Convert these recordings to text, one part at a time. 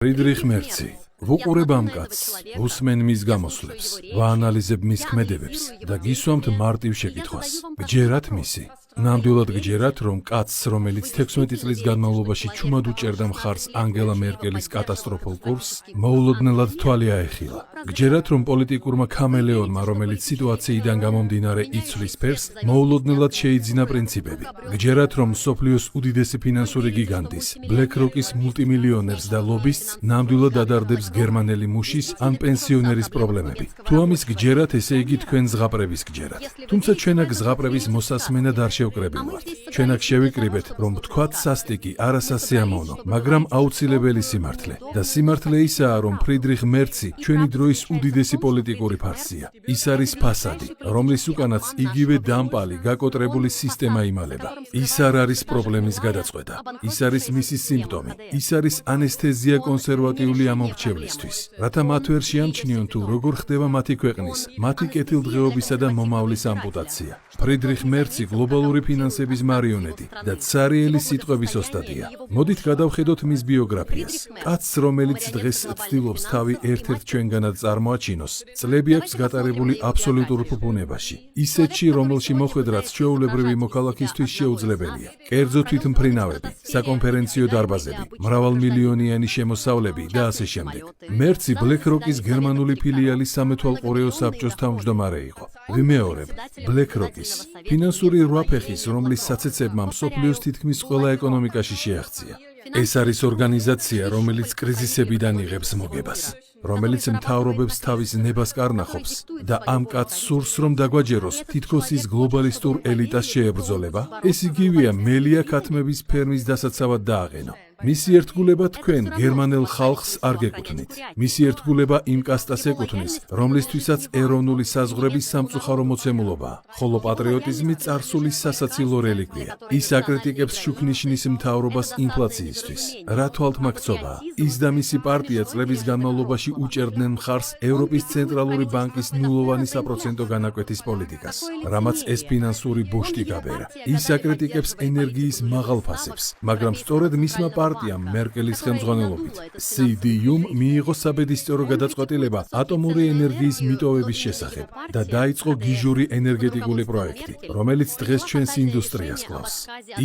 ფრიდრიხ მერცი ვუყურებ ამ კაცს, უსმენ მის გამოსვლებს, ვაანალიზებ მის ქმედებებს და გისვამთ მარტივ შეკითხვას. გჯერათ მისი? ნამდვილად გჯერათ, რომ კაცს, რომელიც 16 წლის განმავლობაში ჩუმად უჭერდა მხარს ანგელა მერკელის კატასტროფულ კურსს, მოულოდნელად თვალი აეხილა. გჯერათ, რომ პოლიტიკურმა ქამელეონმა, რომელიც სიტუაციიდან გამომდინარე იცვლის ფერს, მოულოდნელად შეიძინა პრინციპები. გჯერათ, რომ მსოფლიოს უდიდესი ფინანსური გიგანტის, BlackRock-ის მულტიმილიონერს და ლობისტს ნამდვილად ადარდებს გერმანელი მუშის ან პენსიონერის პრობლემები. თუ ამის გჯერათ, ესე იგი თქვენ ზღაპრების გჯერათ. თუმცა ჩვენ აქ ზღაპრების მოსასმენად არ შევკრებილ ვართ. ჩვენ აქ შევიკრიბეთ, რომ თქვათ სასტიკი, არასასიამოვნო, მაგრამ აუცილებელი სიმართლე. და სიმართლე ისაა, რომ ფრიდრიხ მერცი ჩვენი დროის უდიდესი პოლიტიკური ფარსია. ის არის ფასადი, რომლის უკანაც იგივე დამპალი, გაკოტრებული სისტემა იმალება. ის არ არის პრობლემის გადაწყვეტა. ის არის მისი სიმპტომი. ის არის ანესთეზია კონსერვატიული ამორჩევლისთვის, რათა მათ ვერ შეამჩნიონ თუ როგორ ხდება მათი ქვეყნის, მათი კეთილდღეობისა და მომავლის ამპუტაცია. ფრიდრიხ მერცი გლობალური ფინანსების მარიონეტი და ცარიელი სიტყვების ოსტატია. მოდით გადავხედოთ მის ბიოგრაფიას. კაცს, რომელიც დღეს ცდილობს თავი ერთ-ერთ ჩვენგანად წარმოაჩინოს, წლები აქვს გატარებული აბსოლუტურ ფუფუნებაში. ისეთში, რომელში მოხვედრაც ჩვეულებრივი მოქალაქისთვის შეუძლებელია. კერძო თვითმფრინავები, საკონფერენციო დარბაზები, მრავალმილიონიანი შემოსავლები და ასე შემდეგ. მერცი BlackRock-ის გერმანული ფილიალის სამეთვალყურეო საბჭოს თავმჯდომარე იყო. ვიმეორებ, BlackRock-ის ფინანსური რვაფეხის, რომლის საცეცებმა მსოფლიოს თითქმის ყველა ეკონომიკაში შეაღწია. ეს არის ორგანიზაცია, რომელიც კრიზისებიდან იღებს მოგებას, რომელიც მთავრობებს თავის ნებას კარნახობს და ამ კაცს სურს, რომ დაგვაჯეროს თითქოს ის გლობალისტურ ელიტას შეებრძოლება. ეს იგივეა მელია ქათმების ფერმის დასაცავად დააყენო. მისი ერთგულება თქვენ გერმანელ ხალხს არ გეკუთვნით. მისი ერთგულება იმ კასტას ეკუთვნის, რომლისთვისაც ეროვნული საზღვრების სამწუხარო მოცემულობაა, ხოლო პატრიოტიზმი წარსულის სასაცილო რელიკვია. ის აკრიტიკებს შუქნიშნის მთავრობას ინფლაციისთვის. რა თვალთმაქცობაა? ის და მისი პარტია წლების განმავლობაში უჭერდნენ მხარს ევროპის ცენტრალური ბანკის ნულოვანი საპროცენტო განაკვეთის პოლიტიკას, რამაც ეს ფინანსური ბოშტი გაბერა. ის აკრიტიკებს ენერგიის მაღალ ფასებს, მაგრამ სწორედ მისმა პარტიამ მერკელის ხელმძღვანელობით CDU-მ მიიღო საბედისწერო გადაწყვეტილება ატომური ენერგიის მიტოვების შესახებ და დაიწყო გიჟური ენერგეტიკული პროექტი, რომელიც დღეს ჩვენს ინდუსტრიას კლავს.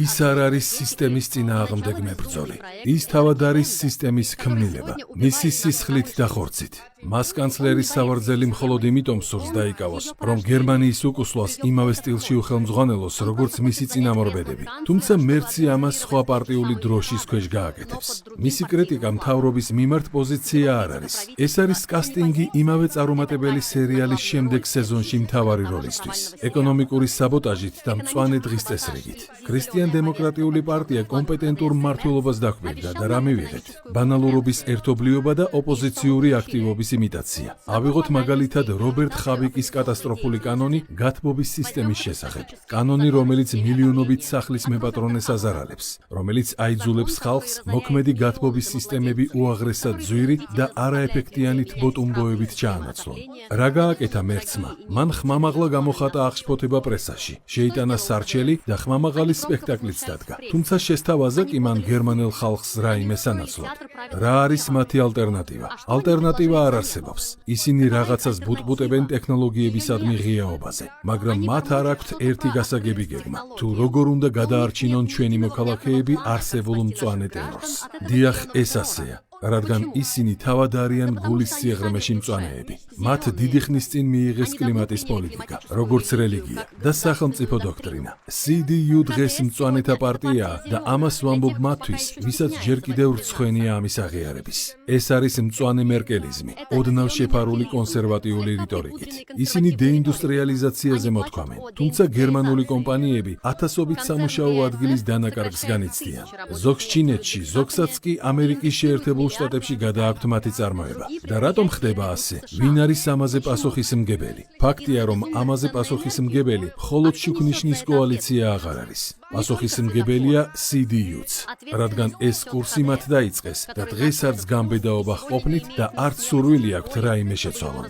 ის არ არის სისტემის წინააღმდეგ მებრძოლი. ის თავად არის სისტემის ქმნილება, მისი სისხლით და ხორცით. მას კანცლერის სავარძელი მხოლოდ იმიტომ სურს დაიკავოს, რომ გერმანიის უკუსლას იმავე სტილში უხელმძღვანელოს, როგორც მისი წინამორბედები. თუმცა მერცი ამას სხვა პარტიული დროშის ქვეშ გააკეთებს. მისი კრიტიკა მთავრობის მიმართ პოზიცია არ არის. ეს არის კასტინგი იმავე წარუმატებელი სერიალის შემდეგ სეზონში მთავარი როლისთვის, ეკონომიკური საბოტაჟით და მწვანე დღის წესრიგით. ქრისტიან-დემოკრატიული პარტია კომპეტენტურ მმართველობას დაგვირდა და რა მივიღეთ? ბანალურობის ერთობლიობა და ოპოზიციური აქტივობის იმიტაცია. ავიღოთ მაგალითად რობერტ ხაბიკის კატასტროფული კანონი გათბობის სისტემის შესახებ. კანონი, რომელიც მილიონობით სახლის მეპატრონეს აზარალებს, რომელიც აიძულებს ხალხს მოქმედი გათბობის სისტემები უაღრესად ძვირი და არაეფექტიანი თბოტუმბოებით ჩაანაცვლონ. რა გააკეთა მერცმა? მან ხმამაღლა გამოხატა აღშფოთება პრესაში, შეიტანა სარჩელი და ხმამაღალი სპექტაკლიც დადგა. თუმცა შესთავაზა კი მან გერმანელ ხალხს რაიმე სანაცვლოდ. რა არის მათი ალტერნატივა? ალტერნატივა არ არსებობს. ისინი რაღაცას ბუტბუტებენ ტექნოლოგიებისადმი ღიაობაზე, მაგრამ მათ არ აქვთ ერთი გასაგები გეგმა, თუ როგორ უნდა გადაარჩინონ ჩვენი მოქალაქეები არსებულ მწვანე ტერორს. დიახ, ეს ასეა. რადგან ისინი თავად არიან გულის სიღრმეში მწვანეები. მათ დიდი ხნის წინ მიიღეს კლიმატის პოლიტიკა, როგორც რელიგია და სახელმწიფო დოქტრინა. CDU დღეს მწვანეთა პარტიაა და ამას ვამბობ მათთვის, ვისაც ჯერ კიდევ რცხვენია ამის აღიარების. ეს არის მწვანე მერკელიზმი, ოდნავ შეფარული კონსერვატიული რიტორიკით. ისინი დეინდუსტრიალიზაციაზე მოთქვამენ, თუმცა გერმანული კომპანიები ათასობით სამუშაო ადგილის დანაკარგს განიცდიან. ზოგს ჩინეთში, ზოგსაც კი ამერიკის შეერთებულ შტატებში გადააქვთ მათი წარმოება. და რატომ ხდება ასე? ვინ არის ამაზე პასუხისმგებელი? ფაქტია, რომ ამაზე პასუხისმგებელი მხოლოდ შუქნიშნის კოალიცია აღარ არის. პასუხისმგებელია CDU-ც, რადგან ეს კურსი მათ დაიწყეს და დღესაც გამბედაობა ჰყოფნით და არც სურვილი აქვთ რაიმე შეცვალონ.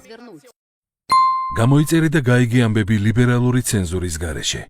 გამოიწერე და გაიგე ამბები ლიბერალური ცენზურის გარეშე.